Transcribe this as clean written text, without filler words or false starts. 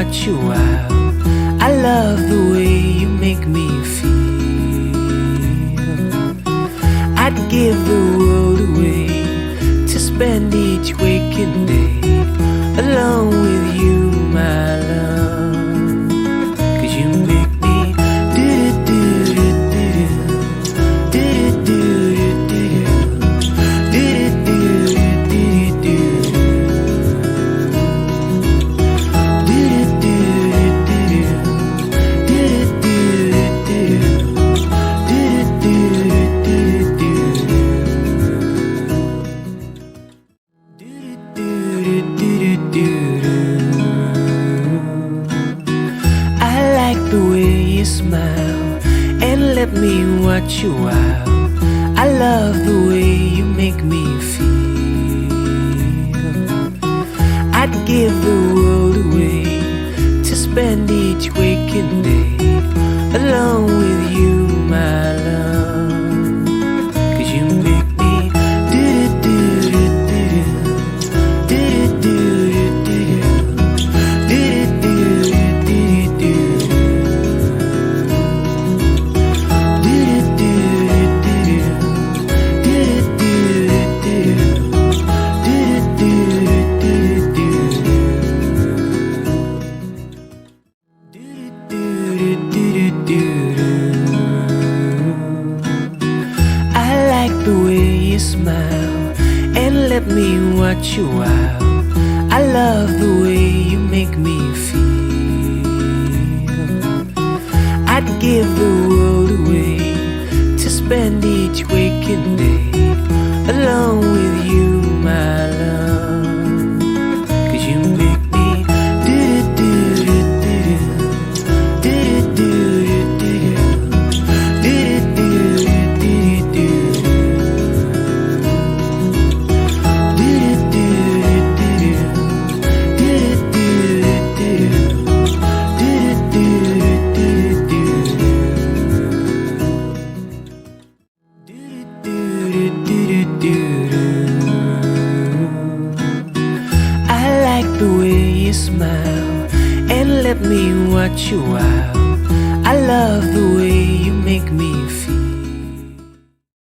watch you out. I love the way you make me feel. I'd give the world away to spend each waking day alone with you, my love. 'Cause you make me I like the way you smile and let me watch you out. I love the way you make me feel. I'd give the world away to spend each waking day alone with you, my love. 'Cause you make me I like the way you smile and let me watch you out. I love the way you make me feel. I'd give the world away to spend each waking day alone with you, my love. 'Cause you make me I like the way you smile and let me watch you out. I love the way you make me feel.